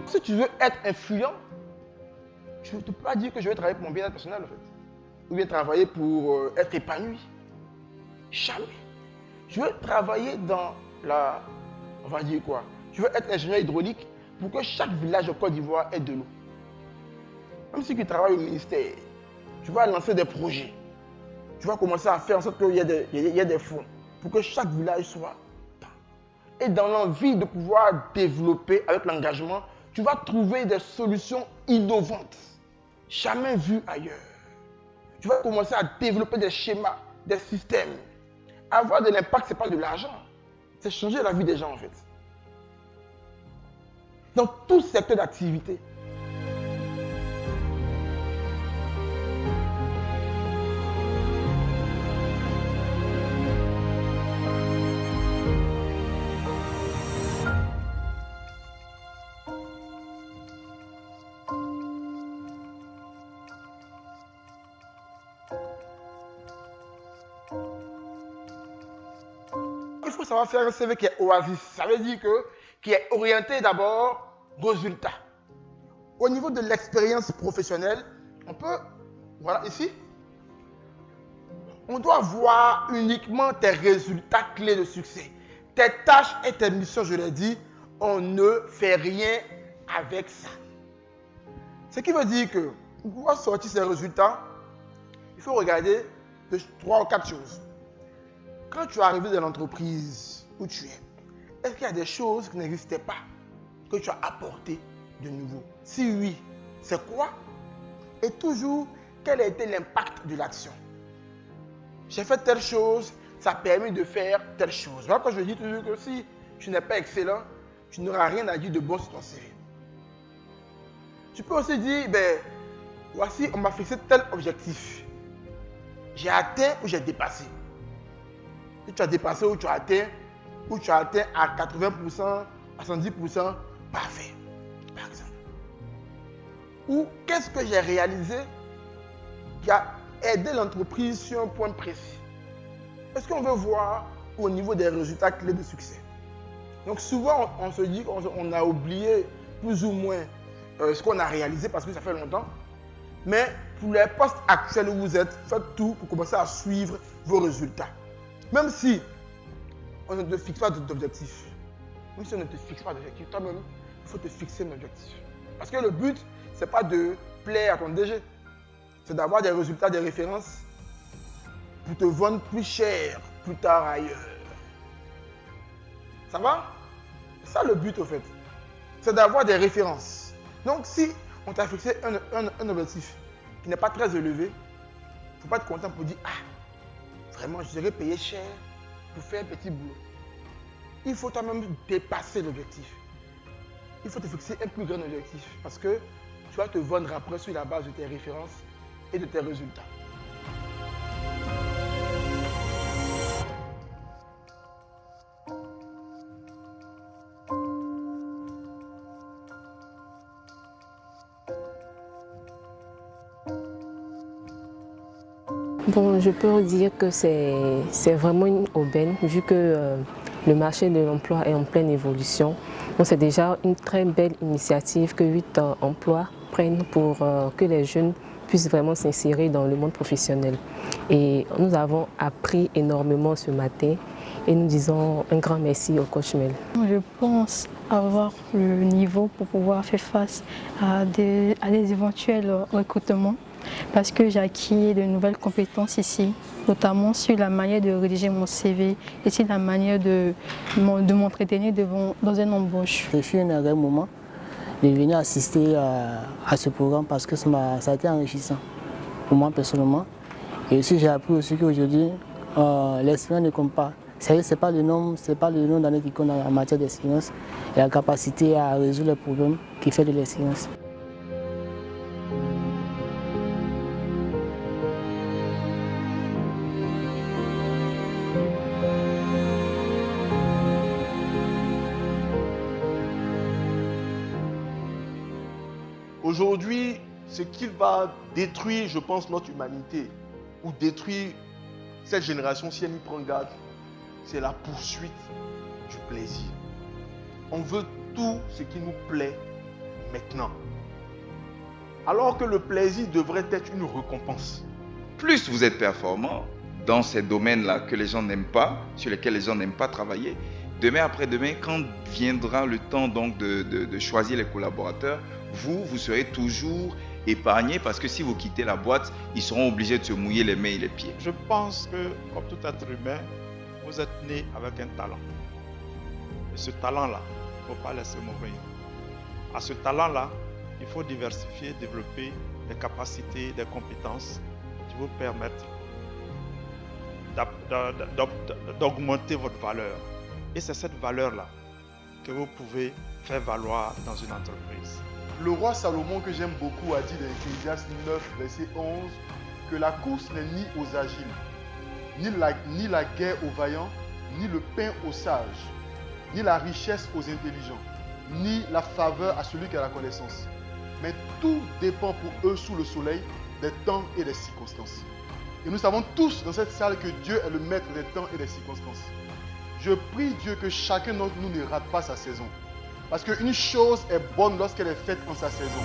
Si tu veux être influent, tu ne peux pas dire que je vais travailler pour mon bien-être personnel, en fait. Ou bien travailler pour être épanoui. Jamais. Je veux travailler dans la... On va dire quoi? Je veux être ingénieur hydraulique pour que chaque village de Côte d'Ivoire ait de l'eau. Même si tu travailles au ministère, tu vas lancer des projets. Tu vas commencer à faire en sorte qu'il y ait des fonds pour que chaque village soit... Et dans l'envie de pouvoir développer avec l'engagement, tu vas trouver des solutions innovantes, jamais vues ailleurs. Tu vas commencer à développer des schémas, des systèmes. Avoir de l'impact, ce n'est pas de l'argent. C'est changer la vie des gens, en fait. Dans tout secteur d'activité. Il faut savoir faire un CV qui est oasis. Ça veut dire qui est orienté d'abord résultat. Au niveau de l'expérience professionnelle, on peut, voilà ici, on doit voir uniquement tes résultats clés de succès. Tes tâches et tes missions, je l'ai dit, on ne fait rien avec ça. Ce qui veut dire que pour pouvoir sortir ces résultats, il faut regarder 3 ou 4 choses. Quand tu es arrivé dans l'entreprise où tu es, est-ce qu'il y a des choses qui n'existaient pas, que tu as apporté de nouveau? Si oui, c'est quoi? Et toujours, quel a été l'impact de l'action? J'ai fait telle chose, ça a permis de faire telle chose. Voilà pourquoi je dis toujours que si tu n'es pas excellent, tu n'auras rien à dire de bon sur ton CV. Tu peux aussi dire, voici, on m'a fixé tel objectif. J'ai atteint ou j'ai dépassé. Si tu as dépassé ou tu as atteint à 80%, à 110%, parfait, par exemple. Ou qu'est-ce que j'ai réalisé qui a aidé l'entreprise sur un point précis? Est-ce qu'on veut voir au niveau des résultats clés de succès? Donc souvent, on se dit qu'on a oublié plus ou moins ce qu'on a réalisé parce que ça fait longtemps. Mais pour les postes actuels où vous êtes, faites tout pour commencer à suivre vos résultats. Même si on ne te fixe pas d'objectif, même si on ne te fixe pas d'objectif, toi-même, il faut te fixer un objectif. Parce que le but, ce n'est pas de plaire à ton DG, c'est d'avoir des résultats, des références pour te vendre plus cher plus tard ailleurs. Ça va? C'est ça le but, au fait. C'est d'avoir des références. Donc, si on t'a fixé un objectif qui n'est pas très élevé, il ne faut pas être content pour dire « Ah, vraiment, je serais payé cher pour faire un petit boulot. » Il faut toi-même dépasser l'objectif. Il faut te fixer un plus grand objectif parce que tu vas te vendre après sur la base de tes références et de tes résultats. Bon, je peux dire que c'est vraiment une aubaine vu que le marché de l'emploi est en pleine évolution. Donc c'est déjà une très belle initiative que 8 emplois prennent pour que les jeunes puissent vraiment s'insérer dans le monde professionnel. Et nous avons appris énormément ce matin et nous disons un grand merci au coach Mel. Je pense avoir le niveau pour pouvoir faire face à des éventuels recrutements parce que j'ai acquis de nouvelles compétences ici, notamment sur la manière de rédiger mon CV et sur la manière de m'entretenir dans un embauche. Je suis un heureux moment de venir assister à ce programme parce que ça a été enrichissant pour moi personnellement. Et aussi j'ai appris aussi qu'aujourd'hui, l'expérience ne compte pas. Ce n'est pas le nombre d'années qui compte en matière d'expérience et la capacité à résoudre les problèmes qui fait de l'expérience. Aujourd'hui, ce qui va détruire, je pense, notre humanité, ou détruire cette génération, si elle y prend garde, c'est la poursuite du plaisir. On veut tout ce qui nous plaît maintenant. Alors que le plaisir devrait être une récompense. Plus vous êtes performant dans ces domaines-là que les gens n'aiment pas, sur lesquels les gens n'aiment pas travailler, demain après demain, quand viendra le temps donc de choisir les collaborateurs, vous serez toujours épargné parce que si vous quittez la boîte, ils seront obligés de se mouiller les mains et les pieds. Je pense que, comme tout être humain, vous êtes né avec un talent. Et ce talent-là, il ne faut pas laisser mourir. À ce talent-là, il faut diversifier, développer des capacités, des compétences qui vous permettent d'augmenter votre valeur. Et c'est cette valeur-là que vous pouvez faire valoir dans une entreprise. Le roi Salomon, que j'aime beaucoup, a dit dans Ecclésiaste 9, verset 11, que la course n'est ni aux agiles, ni la guerre aux vaillants, ni le pain aux sages, ni la richesse aux intelligents, ni la faveur à celui qui a la connaissance. Mais tout dépend pour eux sous le soleil des temps et des circonstances. Et nous savons tous dans cette salle que Dieu est le maître des temps et des circonstances. Je prie Dieu que chacun d'entre nous ne rate pas sa saison. Parce qu'une chose est bonne lorsqu'elle est faite en sa saison.